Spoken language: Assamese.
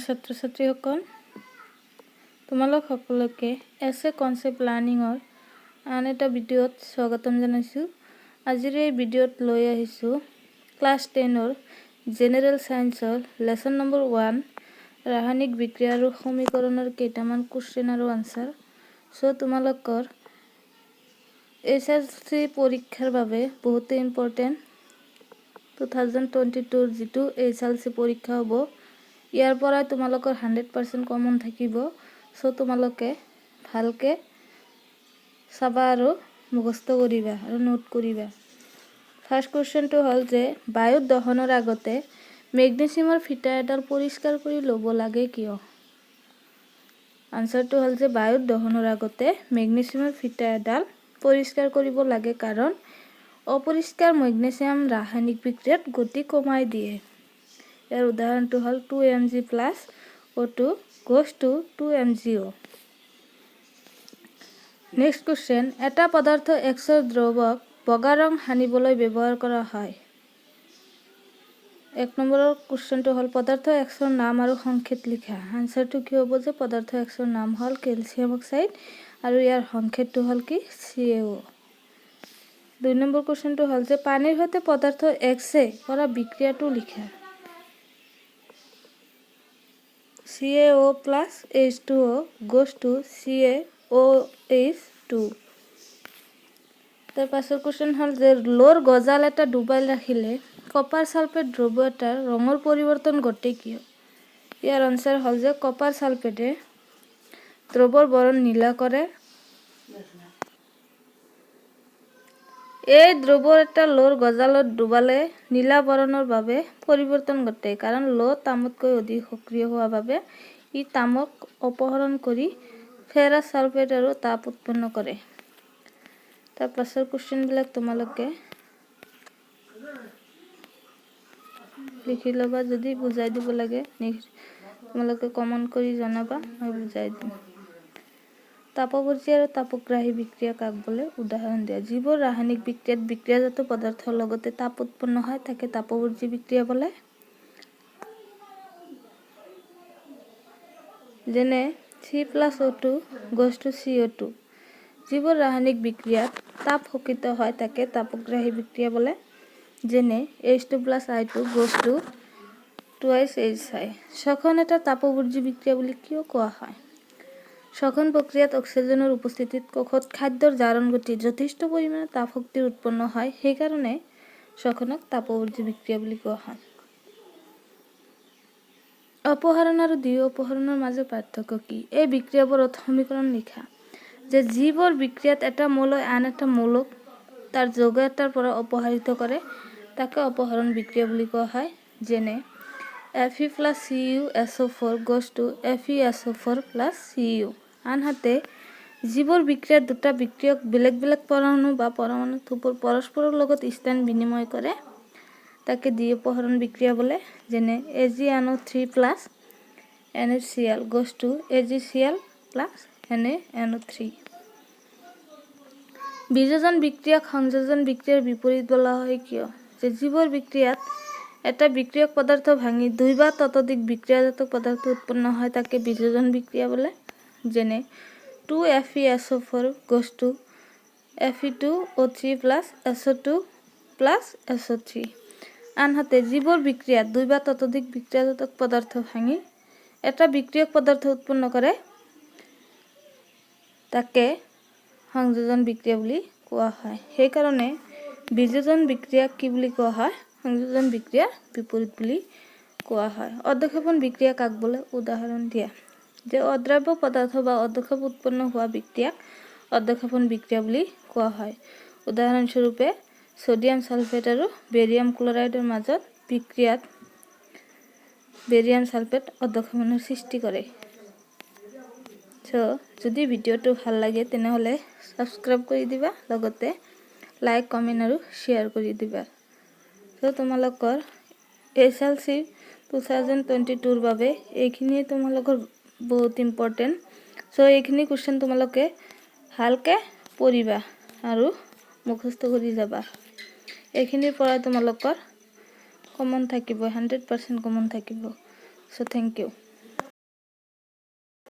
মোৰ ছাত্ৰ ছাত্ৰীসকল তোমালোক সকলোকে এছে কনসেপ্ট লাৰ্নিংৰ আন এটা ভিডিঅ'ত স্বাগতম জনাইছো। আজিৰ এই ভিডিঅ'ত লৈ আহিছো ক্লাছ 10ৰ জেনেৰেল সায়েন্সৰ লেসন নম্বৰ 1 ৰাসায়নিক বিক্ৰিয়া আৰু সমীকৰণৰ কেইটামান কোৱেশ্চন আৰু আনসাৰ। সো তোমালোকৰ এছএলসি পৰীক্ষাৰ বাবে বহুত ইম্পৰ্টেন্ট 2022 যেটো এছএলসি পৰীক্ষা হ'ব। ইয়াৰ পৰা তোমালোকৰ 100% কমন থাকিব। সো তোমালোকে ভালকে চাবা আৰু মুখস্থ কৰিবা আৰু নোট কৰিবা। ফাৰ্স্ট কোৱেশ্চনটো হ'ল যে বায়ুত দহনৰ আগতে মেগনেছিয়ামৰ ফিটা এডাল পৰিষ্কাৰ কৰি ল'ব লাগে কিয়? আনসাৰটো হ'ল যে বায়ুত দহনৰ আগতে মেগনেছিয়ামৰ ফিটা এডাল পৰিষ্কাৰ কৰিব লাগে কাৰণ অপৰিষ্কাৰ মেগনেছিয়াম ৰাসায়নিক বিক্ৰিয়াত গতি কমাই দিয়ে। ইয়াৰ উদাহৰণটো হ'ল 2Mg plus O2 goes to 2MgO. Next question এটা পদাৰ্থ Xৰ দ্ৰৱক বগা ৰং সানিবলৈ ব্যৱহাৰ কৰা হয়। এক নম্বৰৰ কোৱেশ্চনটো হ'ল পদাৰ্থ Xৰ নাম আৰু সংকেত লিখা। আনসাৰটো কি হ'ব যে পদাৰ্থ Xৰ নাম হ'ল কেলছিয়াম অক্সাইড আৰু ইয়াৰ সংকেতটো হ'ল কি CaO। দুই নম্বৰ কোৱেশ্চনটো হ'ল যে পানীৰ সৈতে পদাৰ্থ Xএ কৰা বিক্ৰিয়াটো লিখা। CaO plus H2O goes to CaOH2. তাৰ পাছৰ কোৱেশ্চন হ'ল যে লোৰ গজাল এটা ডুবাই ৰাখিলে কপাৰ সালফেট দ্ৰব্য এটাৰ ৰঙৰ পৰিৱৰ্তন ঘটে কিয়? ইয়াৰ আনসাৰ হ'ল যে কপাৰ সালফেটে দ্ৰব্যৰ বৰণ নীলা কৰে। এই দ্ৰব্য এটা লোৰ গজালত ডুবালে নীলা বৰণৰ বাবে পৰিৱৰ্তন ঘটে কাৰণ লো তামতকৈ অধিক সক্ৰিয় হোৱা বাবে ই তামক অপহৰণ কৰি ফেৰাছ সালফেট আৰু তাপ উৎপন্ন কৰে। তাৰ পাছৰ কোৱেশ্চন বিলাক তোমালোকে লিখি লবা, যদি বুজাই দিব লাগে তোমালোকে কমেন্ট কৰি জনাবা, মই বুজাই দিম। তাপবৰ্জী আৰু তাপগ্ৰাহী বিক্ৰিয়া কাক বোলে? উদাহৰণ দিয়া। যিবোৰ ৰাসায়নিক বিক্ৰিয়াত বিক্ৰিয়াজাত পদাৰ্থৰ লগতে তাপ উৎপন্ন হয় তাকে তাপবৰ্জী বিক্ৰিয়া বোলে। যেনে C+O2 goes to CO2। যিবোৰ ৰাসায়নিক বিক্ৰিয়াত তাপ শোষিত হয় তাকে তাপগ্ৰাহী বিক্ৰিয়া বোলে। যেনে H2+I2 goes to 2Hi। শ্বসন এটা তাপবৰ্জী বিক্ৰিয়া বুলি কিয় কোৱা হয়? শ্বসন প্ৰক্ৰিয়াত অক্সিজেনৰ উপস্থিতিত কোষত খাদ্যৰ জাৰণ ঘটি যথেষ্ট পৰিমাণে তাপ শক্তি উৎপন্ন হয়, সেইকাৰণে শ্বসনক তাপবৰ্জী বিক্ৰিয়া বুলি কোৱা হয়। অপহৰণ আৰু দ্বি অপহৰণৰ মাজৰ পাৰ্থক্য কি? এই বিক্ৰিয়াবোৰত সমীকৰণ লিখা যে যিবোৰ বিক্ৰিয়াত এটা মৌলই আন এটা মৌলক তাৰ যৌগ এটাৰ পৰা অপসাৰিত কৰে তাকে অপহৰণ বিক্ৰিয়া বুলি কোৱা হয়। যেনে Fe+CuSO4 goes to FeSO4+Cu। আনহাতে যিবোৰ বিক্ৰিয়াত দুটা বিক্ৰিয়ক বেলেগ বেলেগ পৰমাণু বা পৰমাণুত পৰস্পৰৰ লগত স্থান বিনিময় কৰে তাকে দ্বি অপহৰণ বিক্ৰিয়া বোলে। যেনে AgNO3+NaCl goes to AgCl+NaNO3। বিযোজন বিক্ৰিয়াক সংযোজন বিক্ৰিয়াৰ বিপৰীত বোলা হয় কিয়? যে যিবোৰ বিক্ৰিয়াত এটা বিক্ৰিয়ক পদাৰ্থ ভাঙি দুই বা ততোধিক বিক্ৰিয়াজাত পদাৰ্থ উৎপন্ন হয় তাকে বিযোজন বিক্ৰিয়া বোলে। যেনে 2FeSO4 goes to Fe2O3+SO2+SO3। আনহাতে যিবোৰ বিক্ৰিয়াত দুই বা ততোধিক বিক্ৰিয়াজাত পদাৰ্থ ভাঙি এটা বিক্ৰিয়ক পদাৰ্থ উৎপন্ন কৰে তাকে সংযোজন বিক্ৰিয়া বুলি কোৱা হয়। সেইকাৰণে বিযোজন বিক্ৰিয়াক কি বুলি কোৱা হয়? সংযোজন বিক্ৰিয়াৰ বিপৰীত বুলি কোৱা হয়। অধক্ষেপণ বিক্ৰিয়া কাক বোলে? উদাহৰণ দিয়া। যে অদ্ৰাব্য পদাৰ্থ বা অধক্ষেপ উৎপন্ন হোৱা বিক্ৰিয়াক অধক্ষেপণ বিক্ৰিয়া বুলি কোৱা হয়। উদাহৰণ স্বৰূপে সোডিয়াম সালফেট আৰু বেৰিয়াম ক্লৰাইডৰ মাজত বিক্ৰিয়াত বেৰিয়াম সালফেট অধক্ষেপণৰ সৃষ্টি কৰে। যদি ভিডিঅ'টো ভাল লাগে তেনেহলে সাবস্ক্ৰাইব কৰি দিবা, লগতে লাইক কমেন্ট আৰু শ্বেয়াৰ কৰি দিবা। তোমালোকৰ এছএলসি 2022 বাবে এইখিনিয়ে তোমালোকৰ বহুত ইম্পৰ্টেন্ট। এইখিনি কোৱেশ্চন তোমালোকে ভালকে পঢ়িবা আৰু মুখস্থ কৰি যাবা। এইখিনিৰ পৰা তোমালোকৰ কমন থাকিব, 100% কমন থাকিব। Thank U.